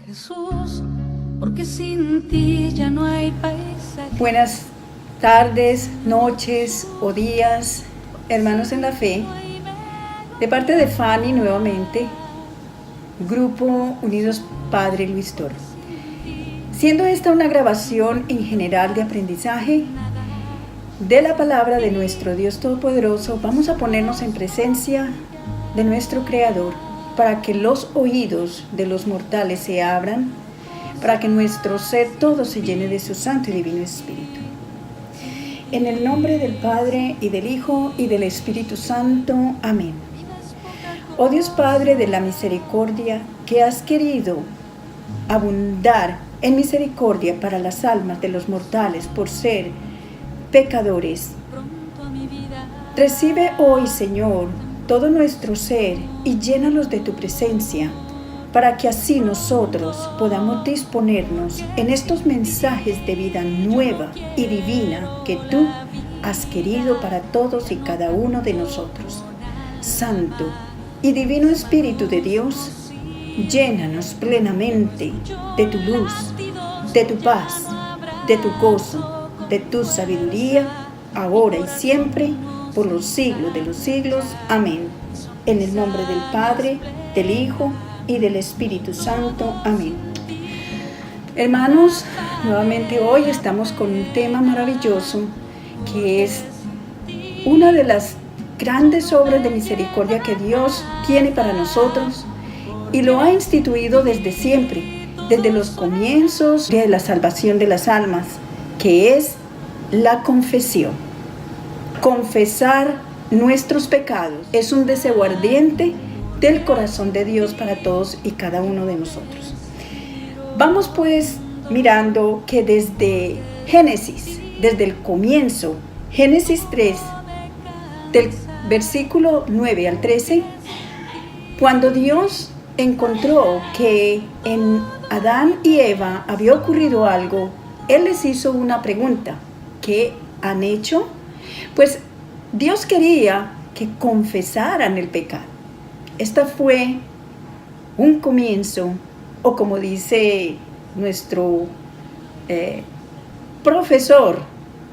Jesús, porque sin ti ya no hay paisaje. Buenas tardes, noches o días, hermanos en la fe. De parte de Fanny nuevamente, Grupo Unidos Padre Luis Toro. Siendo esta una grabación en general de aprendizaje de la palabra de nuestro Dios Todopoderoso, vamos a ponernos en presencia de nuestro Creador para que los oídos de los mortales se abran, para que nuestro ser todo se llene de su Santo y Divino Espíritu. En el nombre del Padre, y del Hijo, y del Espíritu Santo. Amén. Oh Dios Padre de la misericordia, que has querido abundar en misericordia para las almas de los mortales por ser pecadores, recibe hoy, Señor, todo nuestro ser y llénalos de tu presencia, para que así nosotros podamos disponernos en estos mensajes de vida nueva y divina que tú has querido para todos y cada uno de nosotros. Santo y Divino Espíritu de Dios, llénanos plenamente de tu luz, de tu paz, de tu gozo, de tu sabiduría, ahora y siempre, por los siglos de los siglos. Amén. En el nombre del Padre, del Hijo y del Espíritu Santo. Amén. Hermanos, nuevamente hoy estamos con un tema maravilloso que es una de las grandes obras de misericordia que Dios tiene para nosotros y lo ha instituido desde siempre, desde los comienzos de la salvación de las almas, que es la confesión. Confesar nuestros pecados es un deseo ardiente del corazón de Dios para todos y cada uno de nosotros. Vamos pues mirando que desde Génesis, desde el comienzo, Génesis 3, del versículo 9 al 13, cuando Dios encontró que en Adán y Eva había ocurrido algo, Él les hizo una pregunta: ¿qué han hecho? Pues Dios quería que confesaran el pecado. Esta fue un comienzo, o como dice nuestro profesor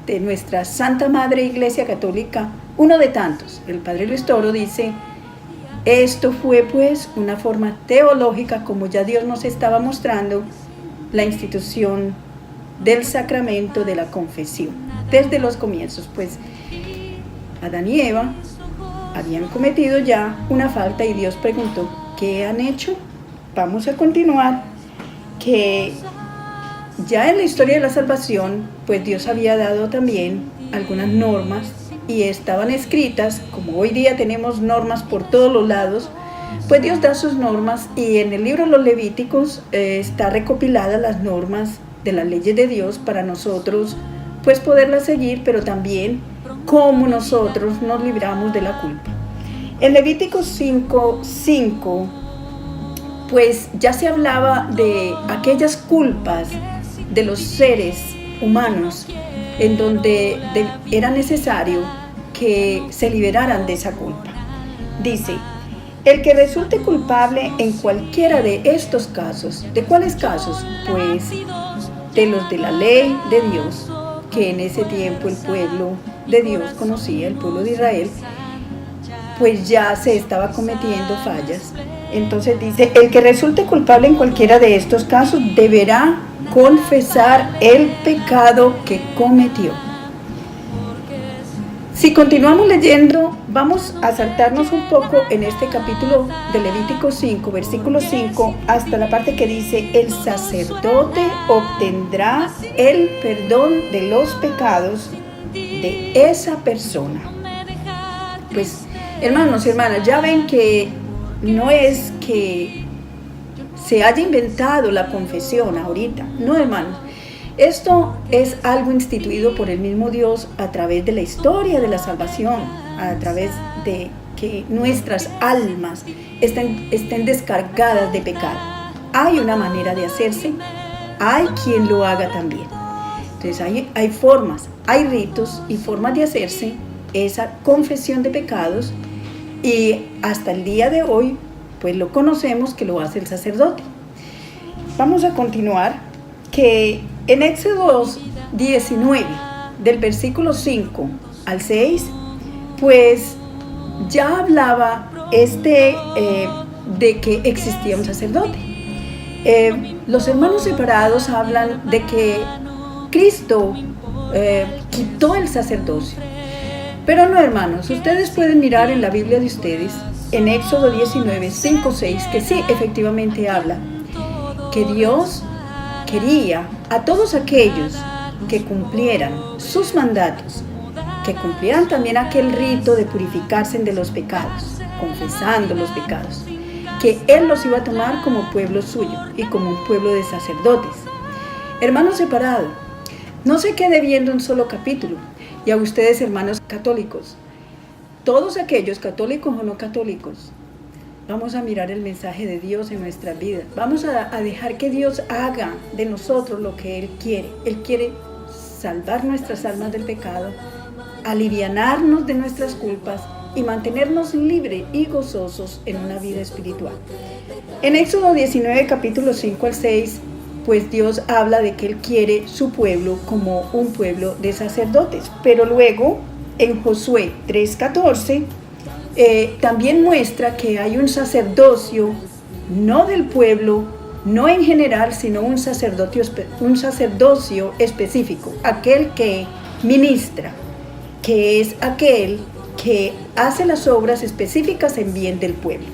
de nuestra Santa Madre Iglesia Católica, uno de tantos, el Padre Luis Toro, dice: esto fue pues una forma teológica, como ya Dios nos estaba mostrando, la institución del sacramento de la confesión. Desde los comienzos, pues Adán y Eva habían cometido ya una falta y Dios preguntó: ¿qué han hecho? Vamos a continuar, que ya en la historia de la salvación, pues Dios había dado también algunas normas y estaban escritas, como hoy día tenemos normas por todos los lados, pues Dios da sus normas y en el libro de los Levíticos está recopiladas las normas de las leyes de Dios para nosotros pues poderlas seguir, pero también cómo nosotros nos libramos de la culpa. En Levíticos 5:5 pues ya se hablaba de aquellas culpas de los seres humanos en donde era necesario que se liberaran de esa culpa. Dice: el que resulte culpable en cualquiera de estos casos. ¿De cuáles casos? Pues de los de la ley de Dios, que en ese tiempo el pueblo de Dios conocía, el pueblo de Israel, pues ya se estaba cometiendo fallas. Entonces dice: el que resulte culpable en cualquiera de estos casos deberá confesar el pecado que cometió. Si continuamos leyendo, vamos a saltarnos un poco en este capítulo de Levítico 5, versículo 5, hasta la parte que dice: el sacerdote obtendrá el perdón de los pecados de esa persona. Pues, hermanos y hermanas, ya ven que no es que se haya inventado la confesión ahorita, no, hermanos. Esto es algo instituido por el mismo Dios a través de la historia de la salvación, a través de que nuestras almas estén descargadas de pecado. Hay una manera de hacerse, hay quien lo haga también. Entonces hay formas, hay ritos y formas de hacerse esa confesión de pecados, y hasta el día de hoy pues lo conocemos que lo hace el sacerdote. vamos a continuar, que en Éxodo 19, del versículo 5 al 6, pues ya hablaba de que existía un sacerdote. Los hermanos separados hablan de que Cristo quitó el sacerdocio. Pero no, hermanos, ustedes pueden mirar en la Biblia de ustedes, en Éxodo 19, 5, 6, que sí, efectivamente habla que Dios quería a todos aquellos que cumplieran sus mandatos, que cumplieran también aquel rito de purificarse de los pecados, confesando los pecados, que Él los iba a tomar como pueblo suyo y como un pueblo de sacerdotes. Hermanos separados, no se quede viendo un solo capítulo. Y a ustedes, hermanos católicos, todos aquellos, católicos o no católicos, vamos a mirar el mensaje de Dios en nuestras vidas. Vamos a dejar que Dios haga de nosotros lo que Él quiere. Él quiere salvar nuestras almas del pecado, alivianarnos de nuestras culpas y mantenernos libres y gozosos en una vida espiritual. En Éxodo 19, capítulos 5 al 6, pues Dios habla de que Él quiere su pueblo como un pueblo de sacerdotes. Pero luego, en Josué 3:14, también muestra que hay un sacerdocio, no del pueblo, no en general, sino un sacerdocio específico, aquel que ministra, que es aquel que hace las obras específicas en bien del pueblo.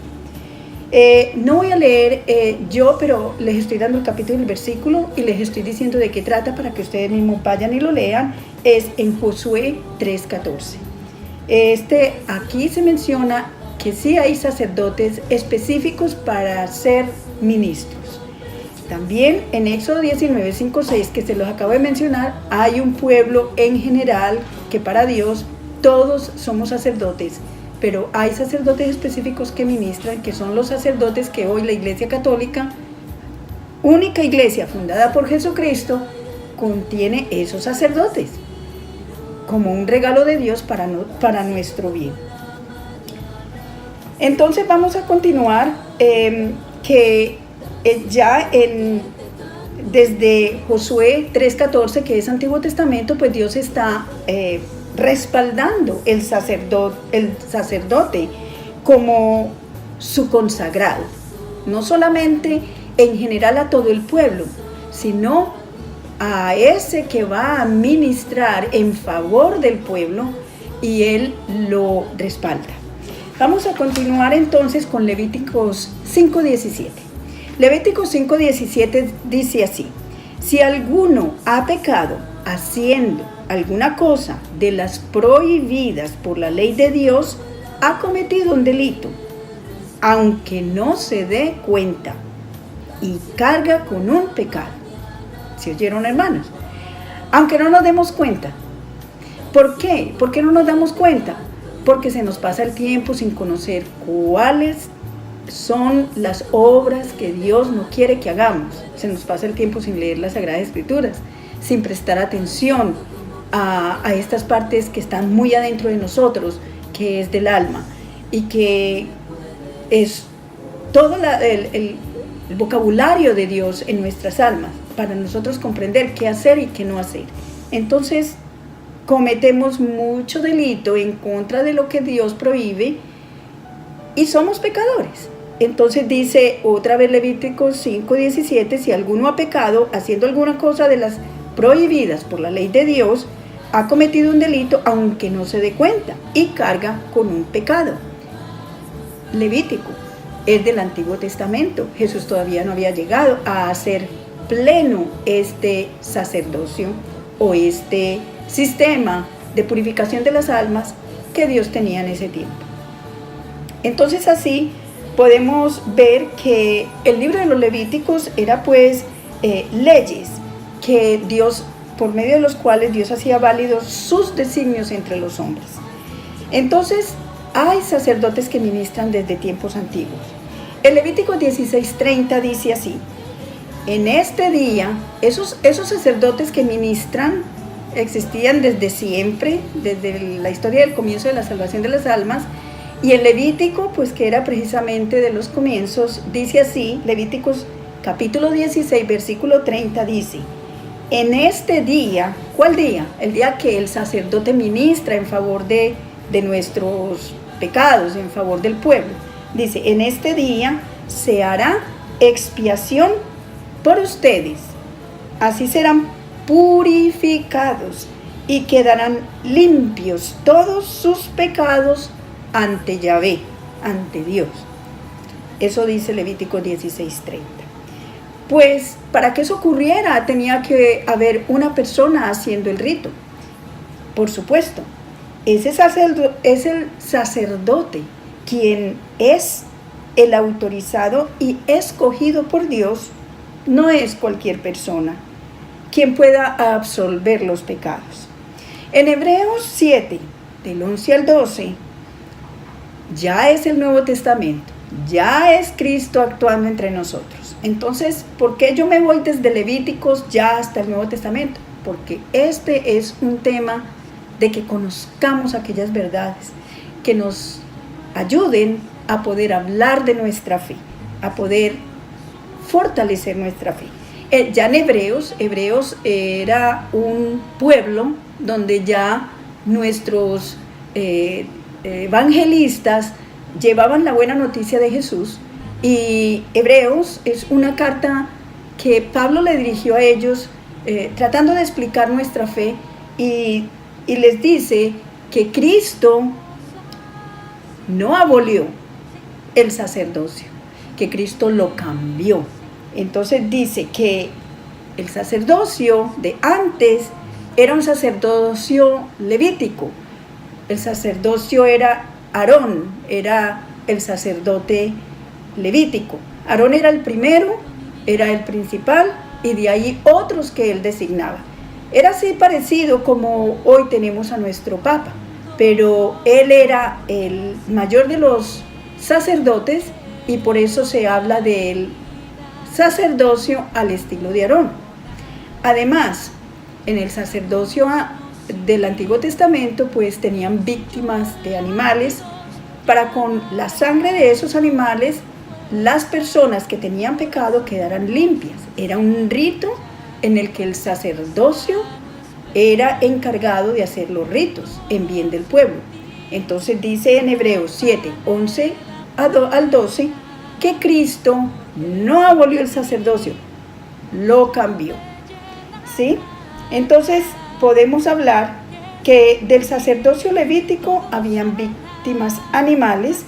No voy a leer pero les estoy dando el capítulo y el versículo y les estoy diciendo de qué trata para que ustedes mismos vayan y lo lean. Es en Josué 3:14. Aquí se menciona que sí hay sacerdotes específicos para ser ministros. También en Éxodo 19, 5, 6, que se los acabo de mencionar, hay un pueblo en general que para Dios todos somos sacerdotes. Pero hay sacerdotes específicos que ministran, que son los sacerdotes que hoy la Iglesia Católica, única iglesia fundada por Jesucristo, contiene esos sacerdotes como un regalo de Dios para nuestro bien. Entonces vamos a continuar, desde Josué 3:14, que es Antiguo Testamento, pues Dios está respaldando el sacerdote como su consagrado, no solamente en general a todo el pueblo, sino a ese que va a ministrar en favor del pueblo y Él lo respalda. Vamos a continuar entonces con Levíticos 5:17. Levíticos 5:17 dice así: si alguno ha pecado haciendo alguna cosa de las prohibidas por la ley de Dios, ha cometido un delito, aunque no se dé cuenta, y carga con un pecado. ¿Se oyeron, hermanos? Aunque no nos demos cuenta. ¿Por qué? ¿Por qué no nos damos cuenta? Porque se nos pasa el tiempo sin conocer cuáles son las obras que Dios no quiere que hagamos. Se nos pasa el tiempo sin leer las Sagradas Escrituras, sin prestar atención a estas partes que están muy adentro de nosotros, que es del alma, y que es todo el vocabulario de Dios en nuestras almas, para nosotros comprender qué hacer y qué no hacer. Entonces, cometemos mucho delito en contra de lo que Dios prohíbe y somos pecadores. Entonces dice otra vez Levíticos 5:17, si alguno ha pecado haciendo alguna cosa de las prohibidas por la ley de Dios, ha cometido un delito aunque no se dé cuenta y carga con un pecado. Levítico es del Antiguo Testamento. Jesús todavía no había llegado a hacer pleno este sacerdocio o este sistema de purificación de las almas que Dios tenía en ese tiempo. Entonces así podemos ver que el libro de los Levíticos era pues leyes que Dios, por medio de los cuales Dios hacía válidos sus designios entre los hombres. Entonces hay sacerdotes que ministran desde tiempos antiguos. El Levítico 16:30 dice así: en este día, esos sacerdotes que ministran existían desde siempre, desde la historia del comienzo de la salvación de las almas, y el Levítico, pues que era precisamente de los comienzos, dice así, Levíticos capítulo 16, versículo 30 dice: en este día, ¿cuál día? El día que el sacerdote ministra en favor de nuestros pecados, en favor del pueblo. Dice: en este día se hará expiación por ustedes, así serán purificados y quedarán limpios todos sus pecados ante Yahvé, ante Dios. Eso dice Levítico 16:30. Pues para que eso ocurriera tenía que haber una persona haciendo el rito. Por supuesto, es el sacerdote quien es el autorizado y escogido por Dios, no es cualquier persona quien pueda absolver los pecados. En Hebreos 7, del 11 al 12, ya es el Nuevo Testamento, ya es Cristo actuando entre nosotros. Entonces, ¿por qué yo me voy desde Levíticos ya hasta el Nuevo Testamento? Porque este es un tema de que conozcamos aquellas verdades que nos ayuden a poder hablar de nuestra fe, a poder fortalecer nuestra fe. Ya en Hebreos era un pueblo donde ya nuestros evangelistas llevaban la buena noticia de Jesús, y Hebreos es una carta que Pablo le dirigió a ellos tratando de explicar nuestra fe, y les dice que Cristo no abolió el sacerdocio, que Cristo lo cambió. Entonces dice que el sacerdocio de antes era un sacerdocio levítico. El sacerdocio era Aarón, era el sacerdote levítico. Aarón era el primero, era el principal, y de ahí otros que él designaba. Era así parecido como hoy tenemos a nuestro Papa, pero él era el mayor de los sacerdotes, y por eso se habla del sacerdocio al estilo de Aarón. Además, en el sacerdocio del Antiguo Testamento, pues tenían víctimas de animales, para con la sangre de esos animales las personas que tenían pecado quedaran limpias. Era un rito en el que el sacerdocio era encargado de hacer los ritos en bien del pueblo. Entonces dice en Hebreos 7, 11 al 12, que Cristo no abolió el sacerdocio, lo cambió. ¿Sí? Entonces podemos hablar que del sacerdocio levítico habían víctimas animales,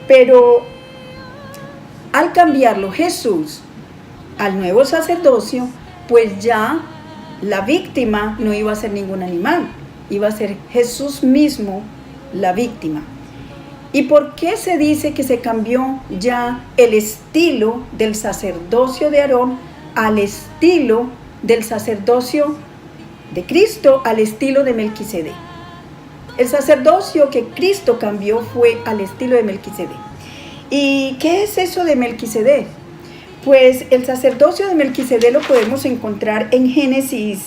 pero al cambiarlo Jesús al nuevo sacerdocio, pues ya la víctima no iba a ser ningún animal, iba a ser Jesús mismo la víctima. ¿Y por qué se dice que se cambió ya el estilo del sacerdocio de Aarón al estilo del sacerdocio de Cristo, al estilo de Melquisedec? El sacerdocio que Cristo cambió fue al estilo de Melquisedec. ¿Y qué es eso de Melquisedec? Pues el sacerdocio de Melquisedec lo podemos encontrar en Génesis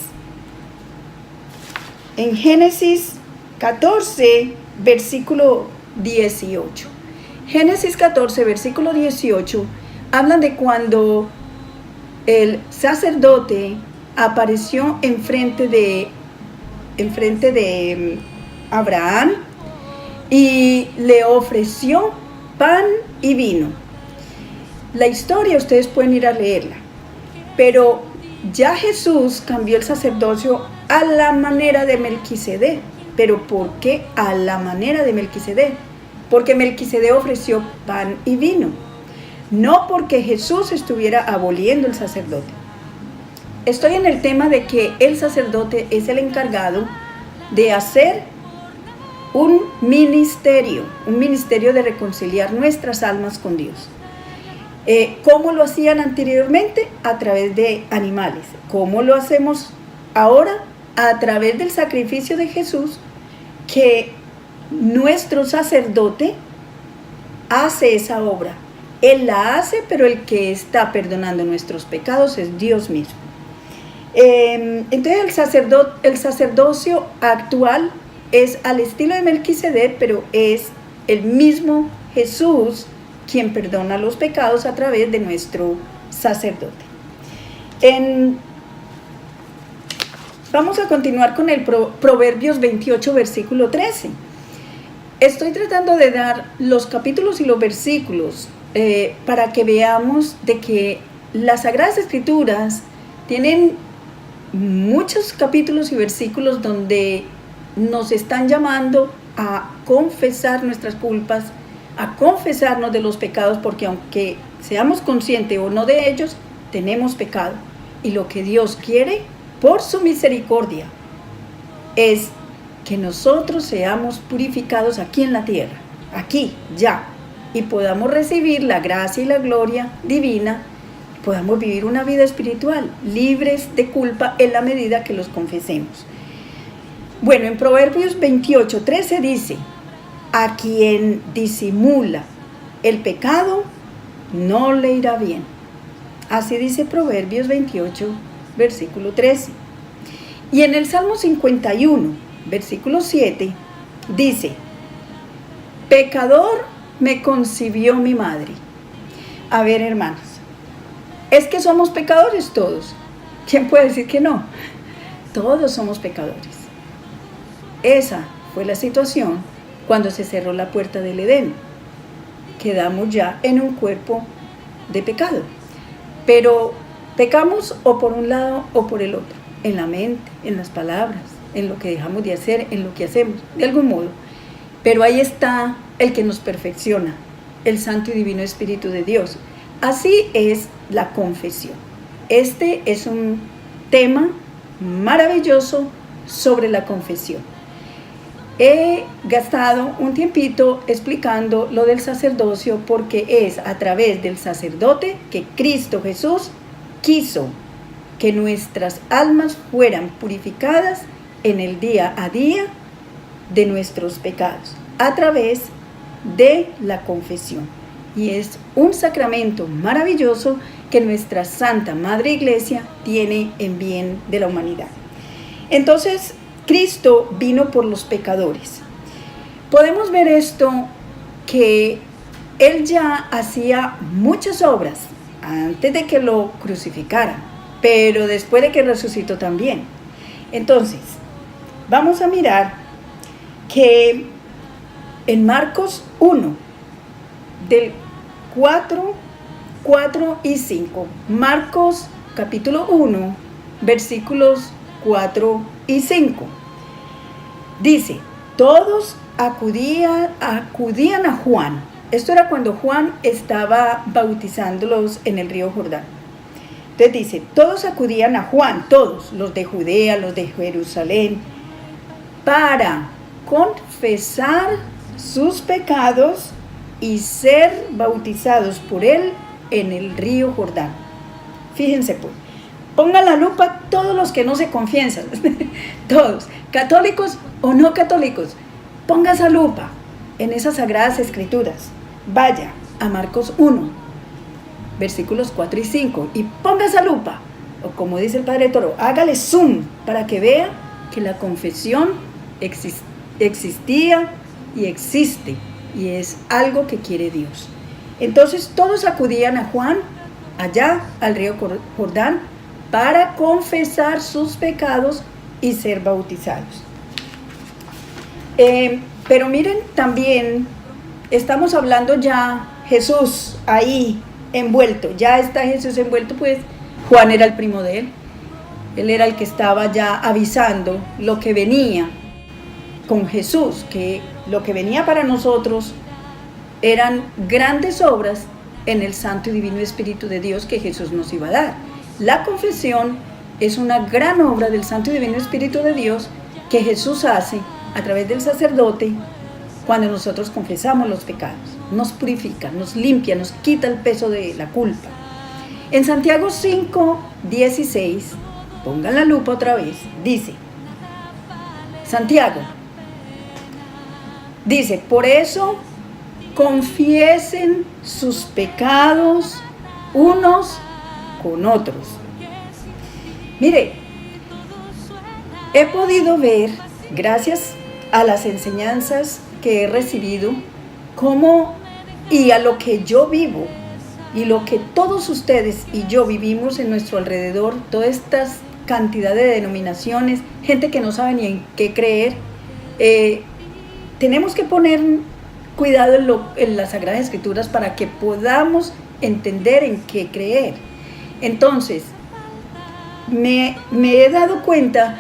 14, versículo 18. Génesis 14, versículo 18, hablan de cuando el sacerdote apareció enfrente de Abraham y le ofreció pan y vino. La historia ustedes pueden ir a leerla, pero ya Jesús cambió el sacerdocio a la manera de Melquisedec. ¿Pero por qué a la manera de Melquisedec? Porque Melquisedec ofreció pan y vino, no porque Jesús estuviera aboliendo el sacerdote. Estoy en el tema de que el sacerdote es el encargado de hacer un ministerio de reconciliar nuestras almas con Dios. ¿Cómo lo hacían anteriormente? A través de animales. ¿Cómo lo hacemos ahora? A través del sacrificio de Jesús, que nuestro sacerdote hace esa obra. Él la hace, pero el que está perdonando nuestros pecados es Dios mismo. Entonces el sacerdocio actual es al estilo de Melquisedec, pero es el mismo Jesús quien perdona los pecados a través de nuestro sacerdote. Vamos a continuar con el Proverbios 28, versículo 13. Estoy tratando de dar los capítulos y los versículos para que veamos de que las Sagradas Escrituras tienen muchos capítulos y versículos donde nos están llamando a confesar nuestras culpas, a confesarnos de los pecados, porque aunque seamos conscientes o no de ellos, tenemos pecado. Y lo que Dios quiere, por su misericordia, es que nosotros seamos purificados aquí en la tierra, aquí, ya, y podamos recibir la gracia y la gloria divina, podamos vivir una vida espiritual, libres de culpa en la medida que los confesemos. Bueno, en Proverbios 28, 13 dice: a quien disimula el pecado, no le irá bien. Así dice Proverbios 28, versículo 13. Y en el Salmo 51, versículo 7, dice: pecador me concibió mi madre. A ver, hermanos, es que somos pecadores todos. ¿Quién puede decir que no? Todos somos pecadores. Esa fue la situación cuando se cerró la puerta del Edén. Quedamos ya en un cuerpo de pecado. Pero pecamos o por un lado o por el otro, en la mente, en las palabras, en lo que dejamos de hacer, en lo que hacemos, de algún modo. Pero ahí está el que nos perfecciona, el Santo y Divino Espíritu de Dios. Así es la confesión. Este es un tema maravilloso sobre la confesión. He gastado un tiempito explicando lo del sacerdocio porque es a través del sacerdote que Cristo Jesús quiso que nuestras almas fueran purificadas en el día a día de nuestros pecados, a través de la confesión. Y es un sacramento maravilloso que nuestra Santa Madre Iglesia tiene en bien de la humanidad. Entonces, Cristo vino por los pecadores. Podemos ver esto, que Él ya hacía muchas obras antes de que lo crucificaran, pero después de que resucitó también. Entonces, vamos a mirar que en Marcos 1, del 4 y 5, Marcos capítulo 1, versículos 4 y 5, dice: todos acudían a Juan. Esto era cuando Juan estaba bautizándolos en el río Jordán. Entonces dice: todos acudían a Juan, todos, los de Judea, los de Jerusalén, para confesar sus pecados y ser bautizados por él en el río Jordán. Fíjense pues, pongan la lupa todos los que no se confiesan, todos, católicos o no católicos, ponga esa lupa en esas Sagradas Escrituras. Vaya a Marcos 1, versículos 4 y 5, y ponga esa lupa, o como dice el Padre Toro, hágale zoom para que vea que la confesión existía y existe, y es algo que quiere Dios. Entonces todos acudían a Juan, allá al río Jordán, para confesar sus pecados y ser bautizados. Pero miren, también estamos hablando ya Jesús ahí envuelto, ya está Jesús envuelto, pues Juan era el primo de él. Él era el que estaba ya avisando lo que venía con Jesús, que lo que venía para nosotros eran grandes obras en el Santo y Divino Espíritu de Dios que Jesús nos iba a dar. La confesión es una gran obra del Santo y Divino Espíritu de Dios que Jesús hace a través del sacerdote cuando nosotros confesamos los pecados. Nos purifica, nos limpia, nos quita el peso de la culpa. En Santiago 5, 16, pongan la lupa otra vez, dice, Santiago, dice: por eso confiesen sus pecados unos con otros. Mire, he podido ver, gracias a las enseñanzas que he recibido, cómo y a lo que yo vivo, y lo que todos ustedes y yo vivimos en nuestro alrededor, toda esta cantidad de denominaciones, gente que no sabe ni en qué creer, tenemos que poner cuidado en las Sagradas Escrituras para que podamos entender en qué creer. Entonces, me he dado cuenta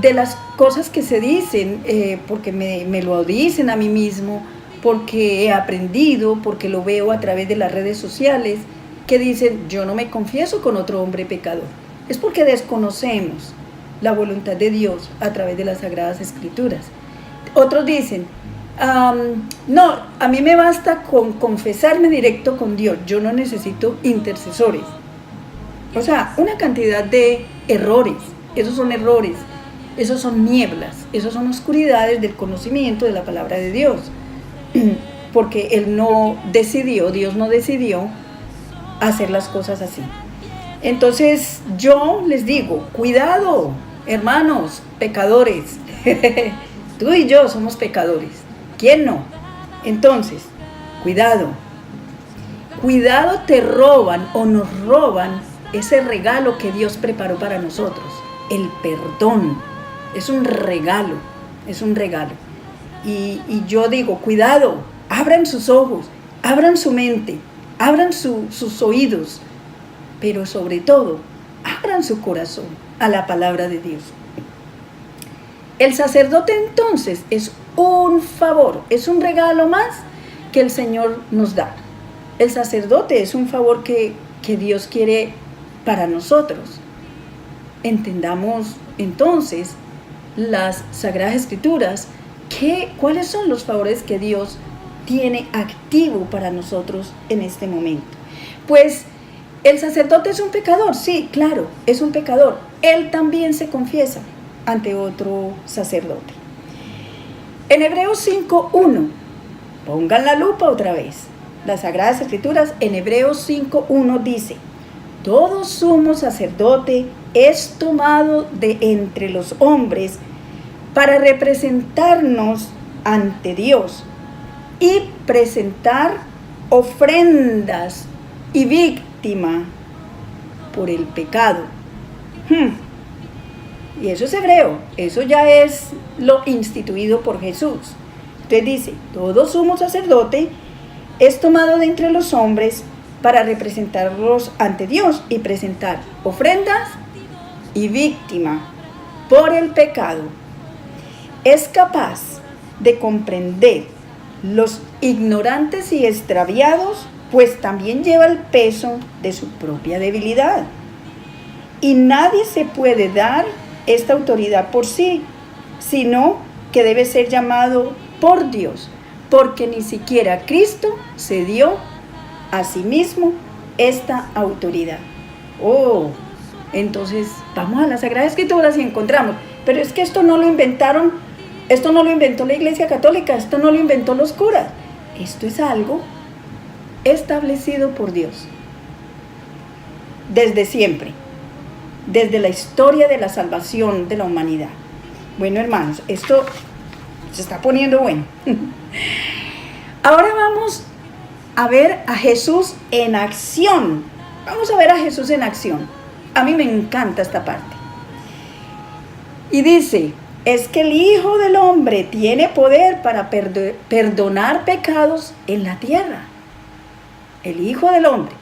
de las cosas que se dicen, porque me lo dicen a mí mismo, porque he aprendido, porque lo veo a través de las redes sociales, que dicen, yo no me confieso con otro hombre pecador. Es porque desconocemos la voluntad de Dios a través de las Sagradas Escrituras. Otros dicen, no, a mí me basta con confesarme directo con Dios, yo no necesito intercesores. O sea, una cantidad de errores, esos son errores, esos son nieblas, esos son oscuridades del conocimiento de la palabra de Dios. Porque Dios no decidió hacer las cosas así. Entonces yo les digo, cuidado, hermanos, pecadores. Tú y yo somos pecadores. ¿Quién no? Entonces, cuidado. Cuidado, te roban o nos roban ese regalo que Dios preparó para nosotros. El perdón. Es un regalo. Es un regalo. Y yo digo, cuidado, abran sus ojos, abran su mente, abran sus oídos, pero sobre todo, abran su corazón a la palabra de Dios. El sacerdote entonces es un favor, es un regalo más que el Señor nos da. El sacerdote es un favor que Dios quiere para nosotros. Entendamos entonces las Sagradas Escrituras, ¿cuáles son los favores que Dios tiene activo para nosotros en este momento? Pues el sacerdote es un pecador, sí, claro, es un pecador. Él también se confiesa ante otro sacerdote. En Hebreos 5:1, pongan la lupa otra vez. Las Sagradas Escrituras en Hebreos 5:1 dice, todo sumo sacerdote es tomado de entre los hombres para representarnos ante Dios y presentar ofrendas y víctima por el pecado. Y eso es hebreo, eso ya es lo instituido por Jesús. Entonces dice, todo sumo sacerdote es tomado de entre los hombres para representarlos ante Dios y presentar ofrendas y víctima por el pecado. Es capaz de comprender los ignorantes y extraviados, pues también lleva el peso de su propia debilidad. Y nadie se puede dar esta autoridad por sí, sino que debe ser llamado por Dios, porque ni siquiera Cristo se dio a sí mismo esta autoridad. Entonces vamos a las Sagradas Escrituras y encontramos, pero es que esto no lo inventaron. Esto no lo inventó la Iglesia Católica, esto no lo inventó los curas. Esto es algo establecido por Dios. Desde siempre. Desde la historia de la salvación de la humanidad. Bueno, hermanos, esto se está poniendo bueno. Ahora vamos a ver a Jesús en acción. Vamos a ver a Jesús en acción. A mí me encanta esta parte. Y dice, es que el Hijo del Hombre tiene poder para perdonar pecados en la tierra. El Hijo del Hombre.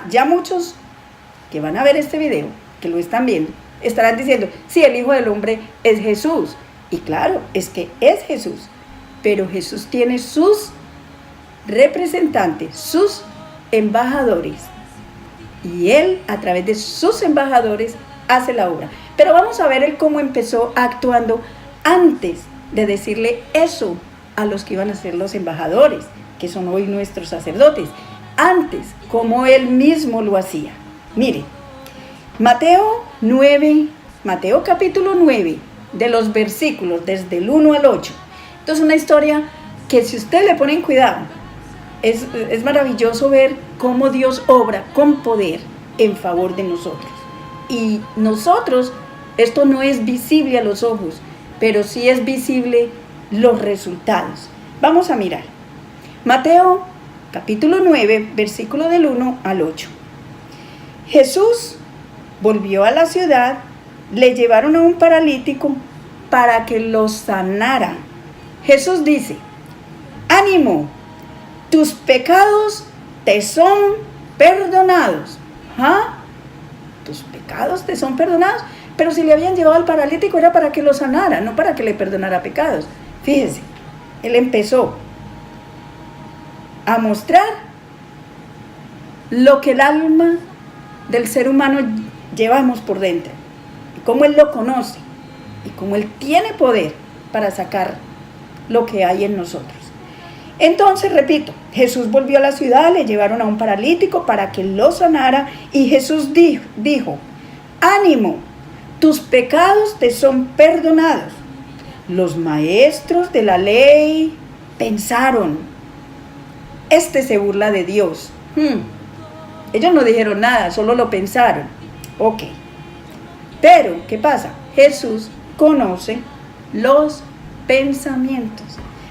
Ya muchos que van a ver este video, que lo están viendo, estarán diciendo, sí, el Hijo del Hombre es Jesús. Y claro, es que es Jesús. Pero Jesús tiene sus representantes, sus embajadores. Y Él, a través de sus embajadores, hace la obra. Pero vamos a ver Él cómo empezó actuando antes de decirle eso a los que iban a ser los embajadores, que son hoy nuestros sacerdotes. Antes, como Él mismo lo hacía. Mire, Mateo capítulo 9, de los versículos desde el 1 al 8. Entonces una historia que si usted le ponen cuidado, es maravilloso ver cómo Dios obra con poder en favor de nosotros. Y nosotros, esto no es visible a los ojos, pero sí es visible los resultados. Vamos a mirar. Mateo capítulo 9, versículo del 1 al 8. Jesús volvió a la ciudad, le llevaron a un paralítico para que lo sanara. Jesús dice: ánimo, tus pecados te son perdonados. ¿Ah? Tus pecados te son perdonados. Pero si le habían llevado al paralítico era para que lo sanara, no para que le perdonara pecados. Fíjese, él empezó a mostrar lo que el alma del ser humano llevamos por dentro, y cómo él lo conoce, y cómo él tiene poder para sacar lo que hay en nosotros. Entonces, repito, Jesús volvió a la ciudad, le llevaron a un paralítico para que lo sanara, y Jesús dijo: ánimo, tus pecados te son perdonados. Los maestros de la ley pensaron: este se burla de Dios. Ellos no dijeron nada, solo lo pensaron. Ok. Pero, ¿qué pasa? Jesús conoce los pensamientos.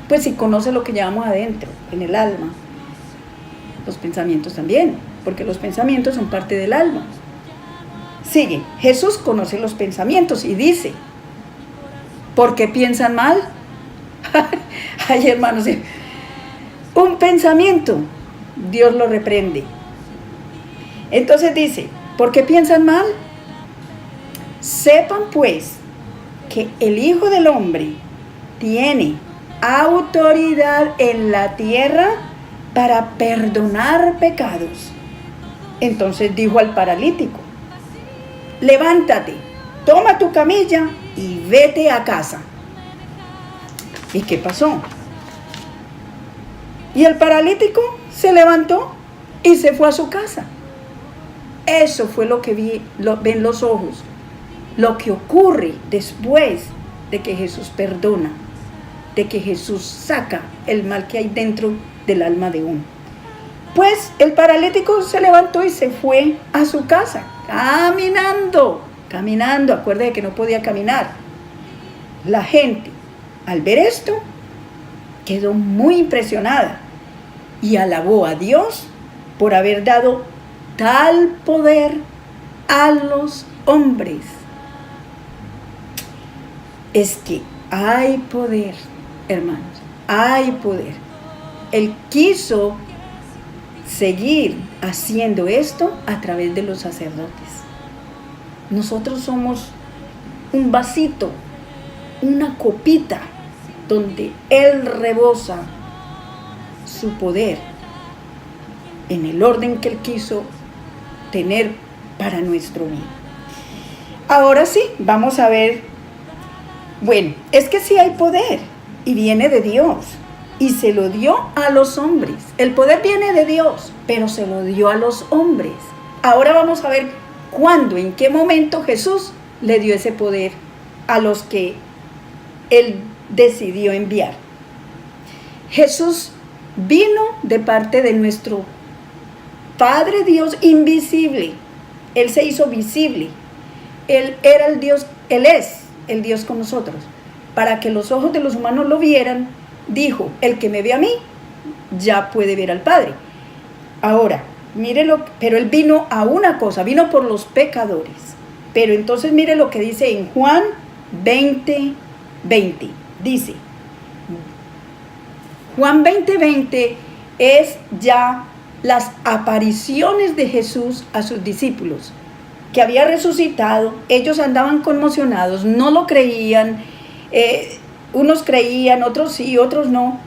Pues si conoce lo que llevamos adentro, en el alma, los pensamientos también, porque los pensamientos son parte del alma. Sigue, Jesús conoce los pensamientos y dice: ¿por qué piensan mal? Ay, hermanos, un pensamiento, Dios lo reprende. Entonces dice: ¿por qué piensan mal? Sepan pues que el Hijo del Hombre tiene autoridad en la tierra para perdonar pecados. Entonces dijo al paralítico: levántate, toma tu camilla y vete a casa. ¿Y qué pasó? Y el paralítico se levantó y se fue a su casa. Eso fue lo que ven los ojos, lo que ocurre después de que Jesús perdona, de que Jesús saca el mal que hay dentro del alma de uno. Pues el paralítico se levantó y se fue a su casa, caminando, acuérdate que no podía caminar. La gente, al ver esto, quedó muy impresionada y alabó a Dios por haber dado tal poder a los hombres. Es que hay poder, hermanos, hay poder. Él quiso seguir haciendo esto a través de los sacerdotes. Nosotros somos un vasito, una copita donde Él rebosa su poder en el orden que Él quiso tener para nuestro bien. Ahora sí, vamos a ver. Bueno, es que sí hay poder y viene de Dios y se lo dio a los hombres. El poder viene de Dios, pero se lo dio a los hombres. Ahora vamos a ver cuándo, en qué momento Jesús le dio ese poder a los que Él decidió enviar. Jesús vino de parte de nuestro Padre Dios invisible. Él se hizo visible. Él era el Dios, Él es el Dios con nosotros. Para que los ojos de los humanos lo vieran, dijo: el que me ve a mí, ya puede ver al Padre. Ahora, mírelo, pero Él vino a una cosa, vino por los pecadores. Pero entonces mire lo que dice en Juan 20:20. Dice, Juan 20:20 es ya las apariciones de Jesús a sus discípulos, que había resucitado. Ellos andaban conmocionados, no lo creían, unos creían, otros sí, otros no,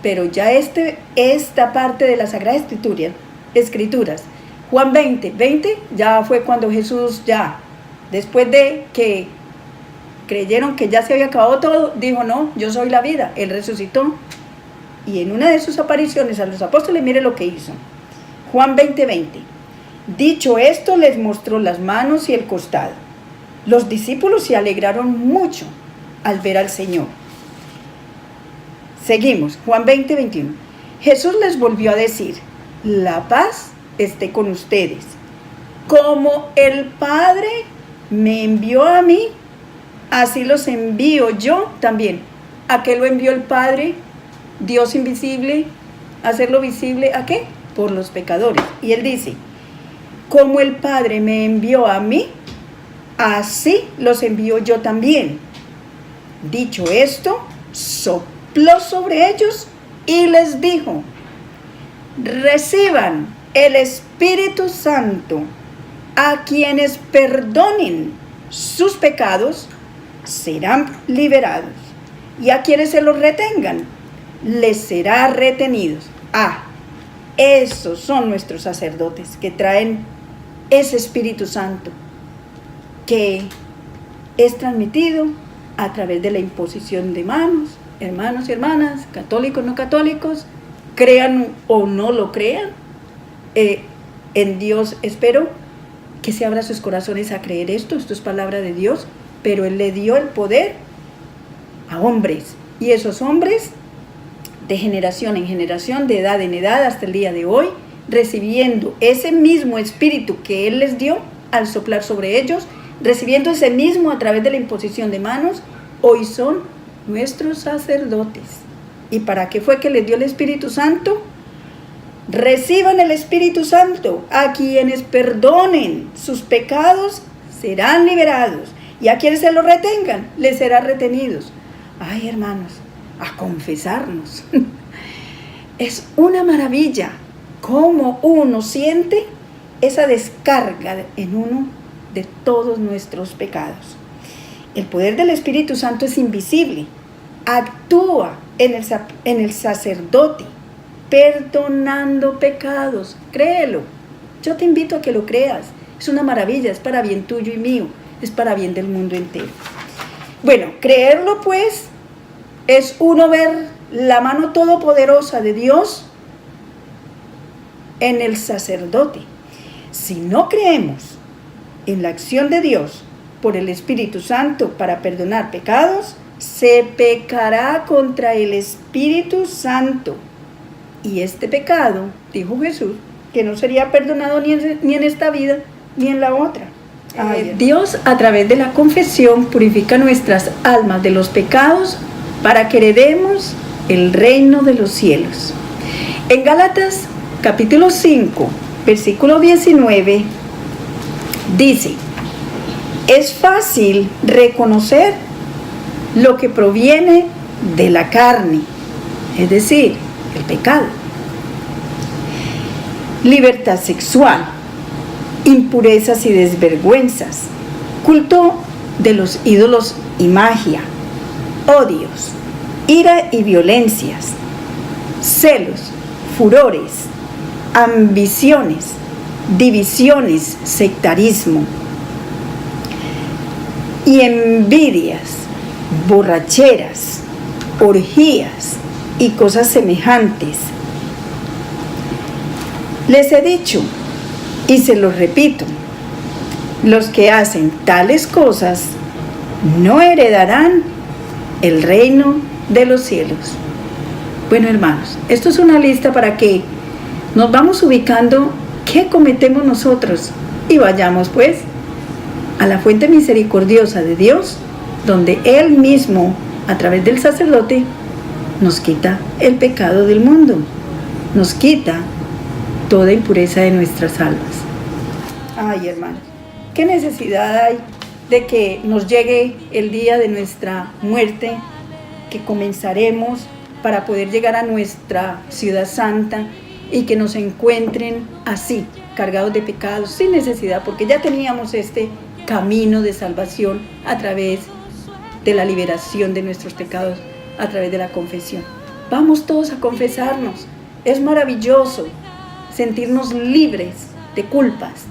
pero ya esta parte de la Sagrada Escrituras, Juan 20:20, ya fue cuando Jesús, ya después de que creyeron que ya se había acabado todo, dijo: no, yo soy la vida. Él resucitó. Y en una de sus apariciones a los apóstoles, mire lo que hizo. Juan 20:20. Dicho esto, les mostró las manos y el costado. Los discípulos se alegraron mucho al ver al Señor. Seguimos, Juan 20:21. Jesús les volvió a decir: la paz esté con ustedes. Como el Padre me envió a mí, así los envío yo también. ¿A qué lo envió el Padre? Dios invisible, hacerlo visible, ¿a qué? Por los pecadores. Y él dice, como el Padre me envió a mí, así los envío yo también. Dicho esto, sopló sobre ellos y les dijo, reciban el Espíritu Santo. A quienes perdonen sus pecados serán liberados, y a quienes se los retengan les será retenidos. Esos son nuestros sacerdotes que traen ese Espíritu Santo que es transmitido a través de la imposición de manos. Hermanos y hermanas, católicos, no católicos, crean o no lo crean, en Dios espero que se abra sus corazones a creer esto es palabra de Dios, pero Él le dio el poder a hombres, y esos hombres de generación en generación, de edad en edad, hasta el día de hoy, recibiendo ese mismo espíritu que Él les dio al soplar sobre ellos, recibiendo ese mismo a través de la imposición de manos, hoy son nuestros sacerdotes. ¿Y para qué fue que les dio el Espíritu Santo? Reciban el Espíritu Santo. A quienes perdonen sus pecados serán liberados, y a quienes se los retengan les serán retenidos. Ay, hermanos, a confesarnos. Es una maravilla cómo uno siente esa descarga en uno de todos nuestros pecados. El poder del Espíritu Santo es invisible, actúa en el sacerdote, perdonando pecados. Créelo, yo te invito a que lo creas. Es una maravilla, es para bien tuyo y mío, es para bien del mundo entero. Bueno, creerlo pues es uno ver la mano todopoderosa de Dios en el sacerdote. Si no creemos en la acción de Dios por el Espíritu Santo para perdonar pecados, se pecará contra el Espíritu Santo. Y este pecado, dijo Jesús, que no sería perdonado ni en esta vida ni en la otra. Dios, a través de la confesión, purifica nuestras almas de los pecados para que heredemos el reino de los cielos. En Gálatas capítulo 5, versículo 19, dice, es fácil reconocer lo que proviene de la carne, es decir, el pecado, libertad sexual, impurezas y desvergüenzas, culto de los ídolos y magia, odios, ira y violencias, celos, furores, ambiciones, divisiones, sectarismo y envidias, borracheras, orgías y cosas semejantes. Les he dicho, y se los repito, los que hacen tales cosas no heredarán el reino de los cielos. Bueno, hermanos, esto es una lista para que nos vamos ubicando qué cometemos nosotros y vayamos pues a la fuente misericordiosa de Dios, donde Él mismo, a través del sacerdote, nos quita el pecado del mundo, nos quita toda impureza de nuestras almas. Ay, hermanos, qué necesidad hay de que nos llegue el día de nuestra muerte, que comenzaremos para poder llegar a nuestra ciudad santa y que nos encuentren así, cargados de pecados, sin necesidad, porque ya teníamos este camino de salvación a través de la liberación de nuestros pecados, a través de la confesión. Vamos todos a confesarnos. Es maravilloso sentirnos libres de culpas.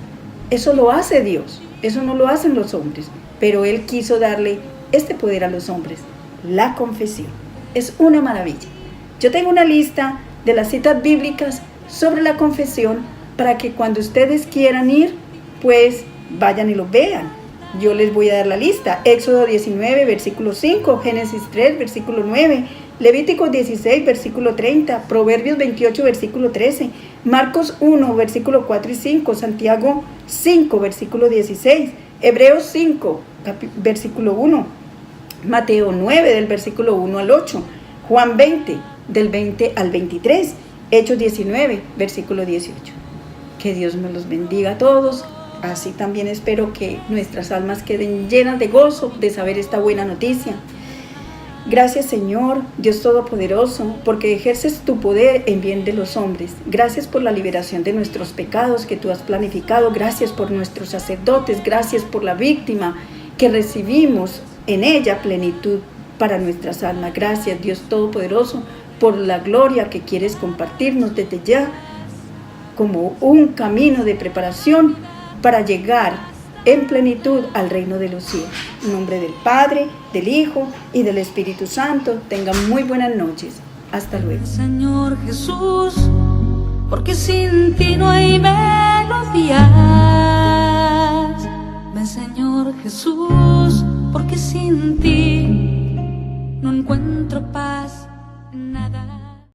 Eso lo hace Dios, eso no lo hacen los hombres, pero Él quiso darle este poder a los hombres, la confesión. Es una maravilla. Yo tengo una lista de las citas bíblicas sobre la confesión para que cuando ustedes quieran ir, pues vayan y lo vean. Yo les voy a dar la lista. Éxodo 19, versículo 5, Génesis 3, versículo 9, Levíticos 16, versículo 30, Proverbios 28, versículo 13, Marcos 1, versículo 4 y 5, Santiago 5, versículo 16, Hebreos 5, versículo 1, Mateo 9, del versículo 1 al 8, Juan 20, del 20 al 23, Hechos 19, versículo 18. Que Dios me los bendiga a todos. Así también espero que nuestras almas queden llenas de gozo de saber esta buena noticia. Gracias, Señor, Dios Todopoderoso, porque ejerces tu poder en bien de los hombres. Gracias por la liberación de nuestros pecados que tú has planificado. Gracias por nuestros sacerdotes. Gracias por la víctima que recibimos en ella plenitud para nuestras almas. Gracias, Dios Todopoderoso, por la gloria que quieres compartirnos desde ya como un camino de preparación para llegar en plenitud al reino de los cielos. En nombre del Padre, del Hijo y del Espíritu Santo. Tengan muy buenas noches. Hasta luego. Señor Jesús, porque sin ti no hay melodías. Ven, Señor Jesús, porque sin ti no encuentro paz en nada.